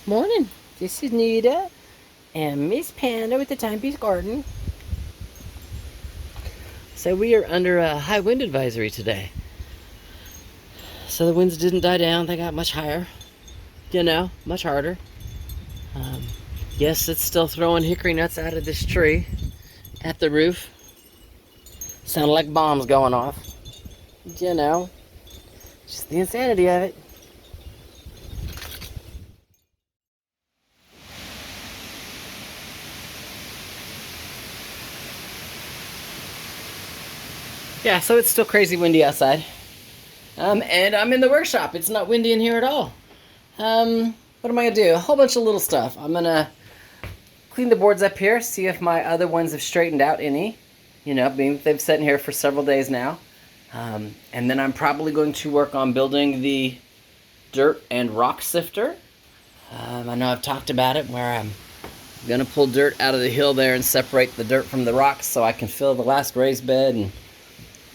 Morning. This is Nita and Miss Panda with the Timepiece Garden. So we are under a high wind advisory today. So the winds didn't die down. They got much higher. Much harder. Yes, it's still throwing hickory nuts out of this tree at the roof. Sound like bombs going off. Just the insanity of it. Yeah, so it's still crazy windy outside. And I'm in the workshop. It's not windy in here at all. What am I going to do? A whole bunch of little stuff. I'm going to clean the boards up here, see if my other ones have straightened out any. Being that they've sat in here for several days now. And then I'm probably going to work on building the dirt and rock sifter. I know I've talked about it, where I'm going to pull dirt out of the hill there and separate the dirt from the rocks so I can fill the last raised bed and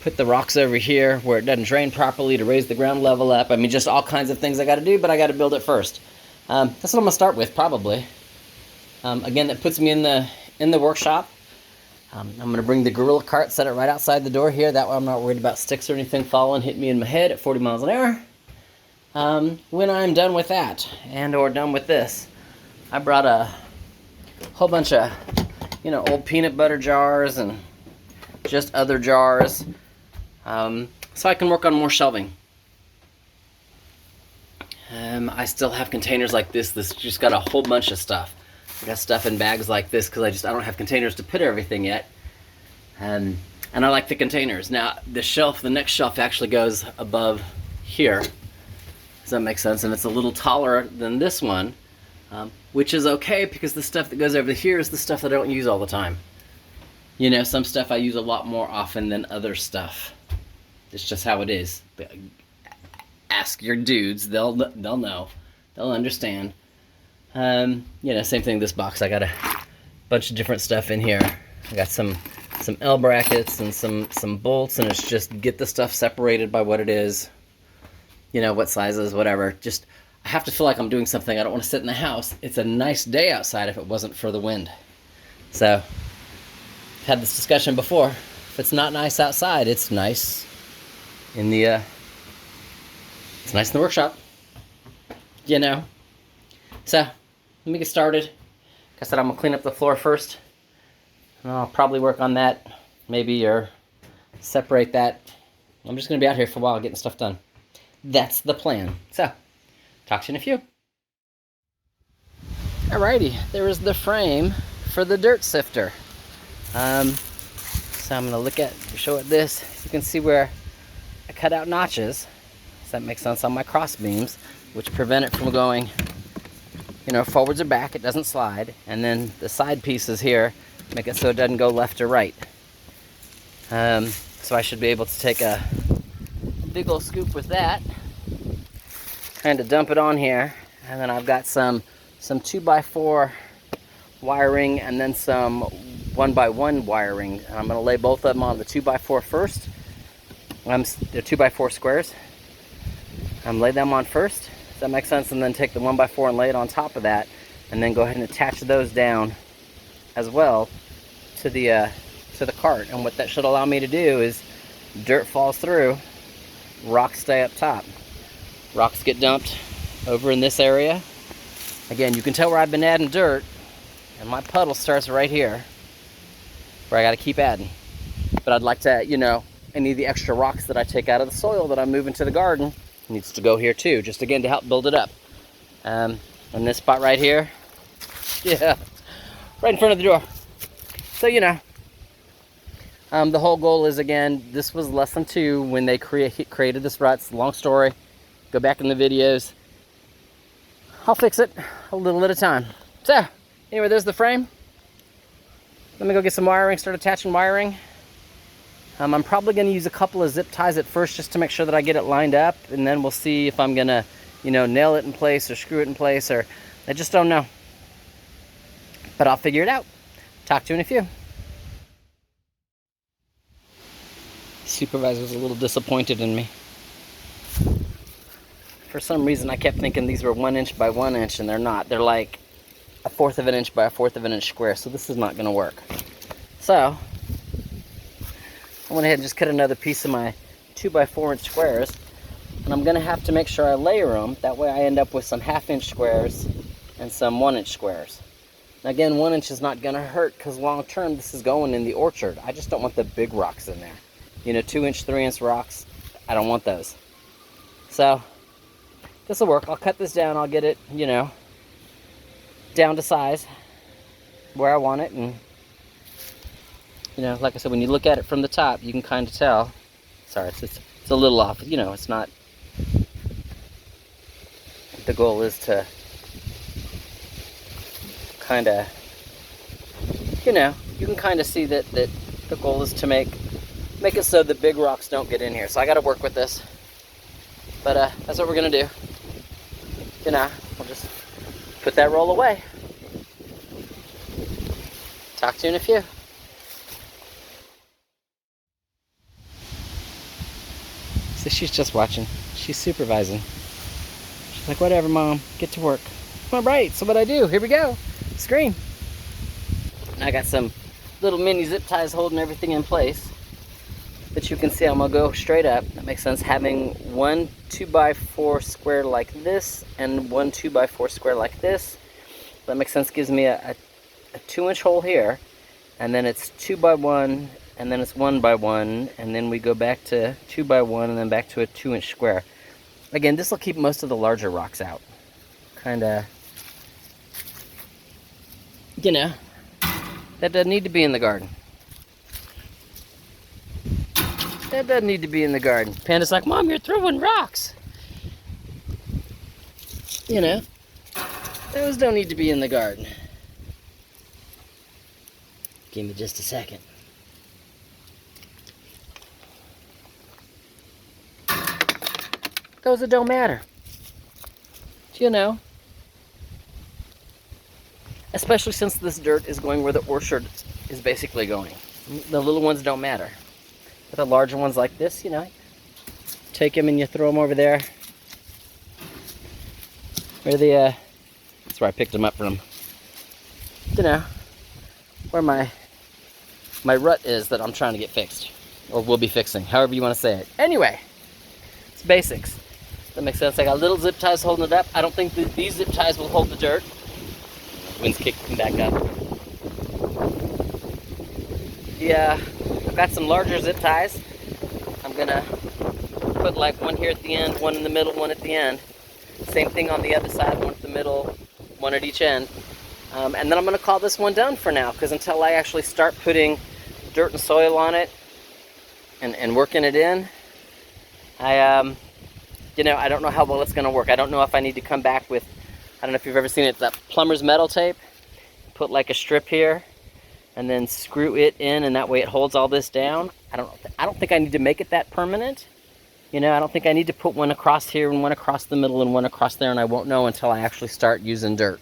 put the rocks over here where it doesn't drain properly to raise the ground level up. I mean, just all kinds of things I got to do, but I got to build it first. That's what I'm going to start with, probably. Again, that puts me in the workshop. I'm going to bring the Gorilla cart, set it right outside the door here. That way I'm not worried about sticks or anything falling, hit me in my head at 40 miles an hour. When I'm done with that, or done with this, I brought a whole bunch of, old peanut butter jars and just other jars. So I can work on more shelving. I still have containers like this. This just got a whole bunch of stuff. I got stuff in bags like this because I don't have containers to put everything yet. And I like the containers. Now the next shelf actually goes above here. Does that make sense? And it's a little taller than this one, which is okay because the stuff that goes over here is the stuff that I don't use all the time. Some stuff I use a lot more often than other stuff. It's just how it is. Ask your dudes; they'll know, they'll understand. Same thing. This box, I got a bunch of different stuff in here. I got some L brackets and some bolts, and it's just get the stuff separated by what it is. What sizes, whatever. Just I have to feel like I'm doing something. I don't want to sit in the house. It's a nice day outside if it wasn't for the wind. So I've had this discussion before. If it's not nice outside, it's nice in the workshop. So let me get started. Like I said, I'm gonna clean up the floor first, and I'll probably work on that, maybe, or separate that. I'm just gonna be out here for a while getting stuff done. That's the plan. So talk to you in a few. Alrighty, there is the frame for the dirt sifter. So I'm going to show it this. You can see where I cut out notches. Does that make sense? On my cross beams, which prevent it from going, forwards or back. It doesn't slide. And then the side pieces here make it so it doesn't go left or right. So I should be able to take a big old scoop with that, kind of dump it on here, and then I've got some 2x4 wiring and then some 1x1 wiring, and I'm going to lay both of them on the 2x4 first. They're 2x4 squares. Lay them on first. Does that make sense? And then take the 1x4 and lay it on top of that, and then go ahead and attach those down as well to the cart. And what that should allow me to do is dirt falls through, rocks stay up top. Rocks get dumped over in this area. Again, you can tell where I've been adding dirt, and my puddle starts right here, where I got to keep adding. But I'd like to, any of the extra rocks that I take out of the soil that I'm moving to the garden needs to go here too, just again to help build it up. And this spot right here, yeah, right in front of the door. So, the whole goal is, again, this was lesson 2 when they created this rut. It's a long story. Go back in the videos. I'll fix it a little at a time. So, anyway, there's the frame. Let me go get some wiring, start attaching wiring. I'm probably going to use a couple of zip ties at first just to make sure that I get it lined up, and then we'll see if I'm going to, nail it in place or screw it in place, or I just don't know. But I'll figure it out. Talk to you in a few. Supervisor was a little disappointed in me. for some reason I kept thinking these were 1 inch by 1 inch, and they're not. They're like 1/4 of an inch by 1/4 of an inch square, so this is not going to work. So I went ahead and just cut another piece of my 2 by 4 inch squares, and I'm going to have to make sure I layer them. That way I end up with some 1/2 inch squares and some 1 inch squares. Now again, 1 inch is not going to hurt because long term this is going in the orchard. I just don't want the big rocks in there. You know, 2 inch, 3 inch rocks, I don't want those. So this will work. I'll cut this down. I'll get it, you know, down to size where I want it. And, you know, like I said, when you look at it from the top, you can kind of tell. Sorry, it's a little off. You know, it's not. The goal is to kind of, you know, you can kind of see that the goal is to make it so the big rocks don't get in here. So I got to work with this. But that's what we're going to do. You know, we'll just put that roll away. Talk to you in a few. So she's just watching. She's supervising. She's like, whatever, Mom. Get to work. All right, so what I do, here we go. Screen. I got some little mini zip ties holding everything in place. But you can see I'm going to go straight up. That makes sense. Having one 2 by 4 square like this and one 2 by 4 square like this. That makes sense. Gives me a 2 inch hole here. And then it's 2 by 1. And then it's 1 by 1. And then we go back to 2 by 1 and then back to a 2 inch square. Again, this will keep most of the larger rocks out. Kind of, you know, that doesn't need to be in the garden. That doesn't need to be in the garden. Panda's like, Mom, you're throwing rocks. You know, those don't need to be in the garden. Give me just a second. Those that don't matter. You know, especially since this dirt is going where the orchard is basically going. The little ones don't matter. But the larger ones like this, you know, take them and you throw them over there. Where the, that's where I picked them up from. You know, where my rut is that I'm trying to get fixed. Or will be fixing, however you want to say it. Anyway, it's basics. That makes sense. I got little zip ties holding it up. I don't think that these zip ties will hold the dirt. Wind's kicking back up. Yeah, I've got some larger zip ties. I'm gonna put like one here at the end, one in the middle, one at the end. Same thing on the other side, one at the middle, one at each end. And then I'm gonna call this one done for now, because until I actually start putting dirt and soil on it and working it in, you know, I don't know how well it's going to work. I don't know if I need to come back with, I don't know if you've ever seen it, that plumber's metal tape. Put like a strip here and then screw it in, and that way it holds all this down. I don't think I need to make it that permanent. You know, I don't think I need to put one across here and one across the middle and one across there, and I won't know until I actually start using dirt.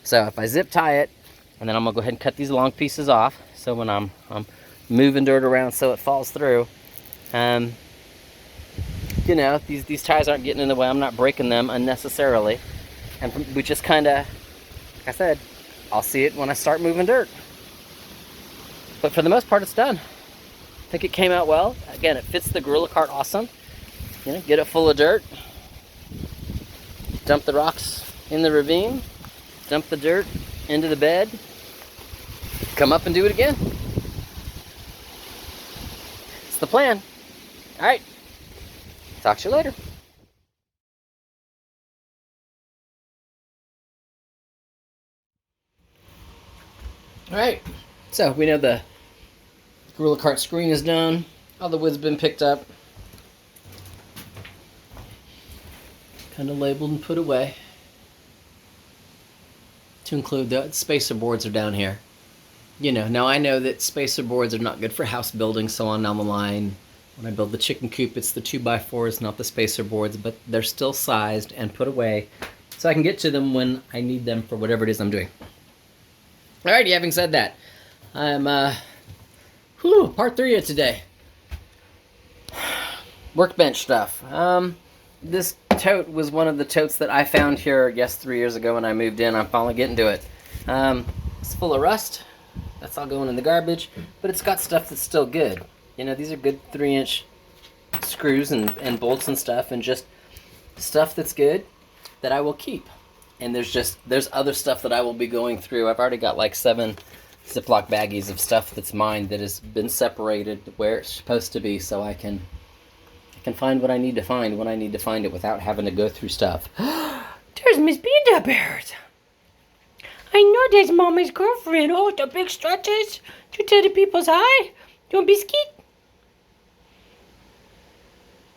So if I zip tie it, and then I'm going to go ahead and cut these long pieces off, so when I'm moving dirt around so it falls through, you know, these ties aren't getting in the way. I'm not breaking them unnecessarily. And we just kind of, like I said, I'll see it when I start moving dirt. But for the most part, it's done. I think it came out well. Again, it fits the Gorilla Cart awesome. You know, get it full of dirt. Dump the rocks in the ravine. Dump the dirt into the bed. Come up and do it again. It's the plan. All right. Talk to you later. All right, so we know the Gorilla Cart screen is done. All the wood's been picked up. Kind of labeled and put away. To include the spacer boards are down here. You know, now I know that spacer boards are not good for house building, so on down the line. When I build the chicken coop, it's the 2x4s, not the spacer boards, but they're still sized and put away so I can get to them when I need them for whatever it is I'm doing. Alrighty, having said that, I'm, part 3 of today. Workbench stuff. This tote was one of the totes that I found here, 3 years ago when I moved in. I'm finally getting to it. It's full of rust. That's all going in the garbage. But it's got stuff that's still good. You know, these are good 3-inch screws and bolts and stuff, and just stuff that's good that I will keep. And there's other stuff that I will be going through. I've already got like 7 Ziploc baggies of stuff that's mine that has been separated where it's supposed to be, so I can find what I need to find when I need to find it without having to go through stuff. There's Miss Beandabears. I know there's Mommy's girlfriend. Oh, the big stretches. To tell the people's hi. Do a biscuit?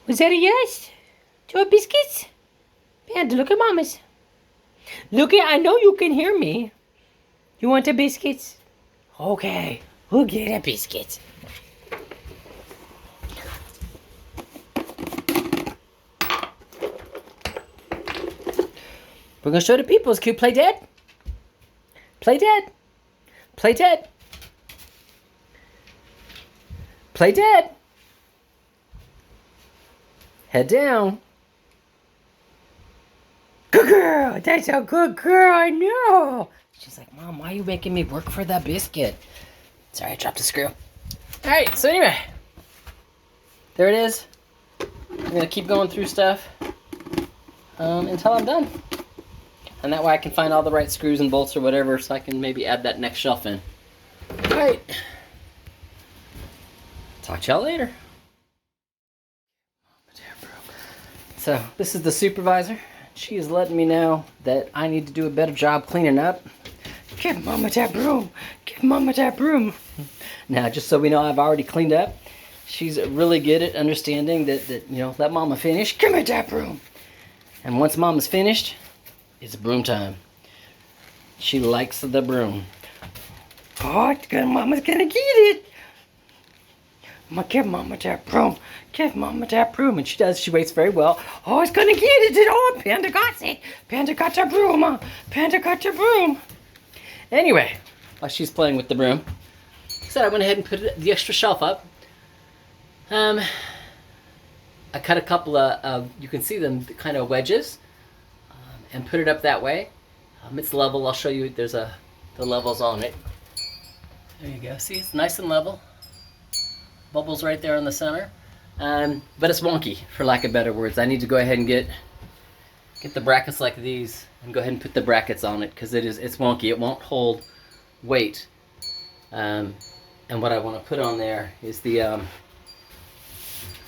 Was that a yes? Do a biscuits? Panda, look at Mama's. Look at, I know you can hear me. You want the biscuits? Okay, we'll get the biscuits. We're gonna show the people it's cute. Play dead. Play dead. Play dead. Play dead. Head down. Good girl. That's a good girl. I know. She's like, Mom, why are you making me work for that biscuit? Sorry, I dropped a screw. All right, so anyway, there it is. I'm gonna keep going through stuff until I'm done. And that way I can find all the right screws and bolts or whatever, so I can maybe add that next shelf in. All right. Talk to y'all later. So this is the supervisor. She is letting me know that I need to do a better job cleaning up. Give Mama that broom. Give Mama that broom. Now, just so we know, I've already cleaned up. She's really good at understanding that you know, let Mama finish. Give me that broom. And once Mama's finished, it's broom time. She likes the broom. Oh, Mama's gonna get it. Give Mama that broom. Give Mama that broom. And she does. She waits very well. Oh, it's gonna get it. Oh, Panda got it. Panda got the broom. Panda got the broom. Anyway, while she's playing with the broom, so I went ahead and put the extra shelf up. I cut a couple of, you can see them, kind of wedges, and put it up that way. It's level. I'll show you. There's the levels on it. There you go. See, it's nice and level. Bubbles right there in the center. But it's wonky, for lack of better words. I need to go ahead and get the brackets like these and go ahead and put the brackets on it, because it's wonky. It won't hold weight. And what I want to put on there is the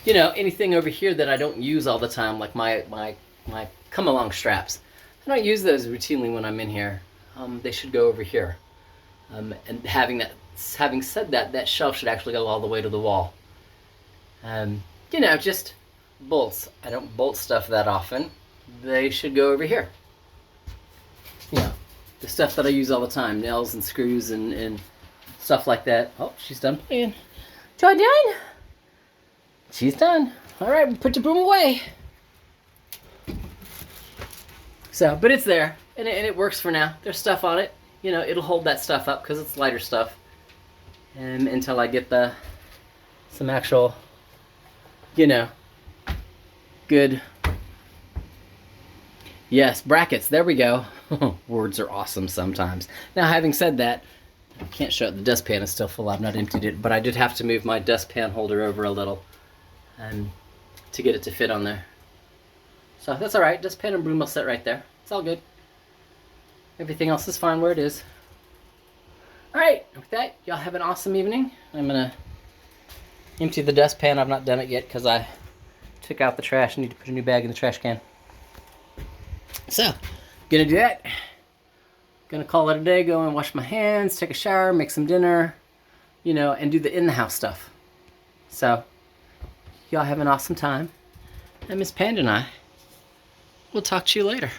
you know, anything over here that I don't use all the time, like my come along straps. I don't use those routinely when I'm in here. They should go over here. And having said that, that shelf should actually go all the way to the wall. You know, just bolts. I don't bolt stuff that often. They should go over here. You know, the stuff that I use all the time, nails and screws and stuff like that. Oh, she's done playing. Joy done? She's done. All right, put your broom away. So, but it's there, and it works for now. There's stuff on it. You know, it'll hold that stuff up because it's lighter stuff. And until I get some actual, you know, good. Yes, brackets. There we go. Words are awesome sometimes. Now, having said that, I can't show it. The dustpan is still full. I've not emptied it, but I did have to move my dustpan holder over a little to get it to fit on there. So that's all right. Dustpan and broom will sit right there. It's all good. Everything else is fine where it is. All right, with that, y'all have an awesome evening. I'm gonna empty the dustpan. I've not done it yet because I took out the trash. I need to put a new bag in the trash can. So, gonna do that. Gonna call it a day, go and wash my hands, take a shower, make some dinner, you know, and do the in-the-house stuff. So, y'all have an awesome time. And Miss Panda and I will talk to you later.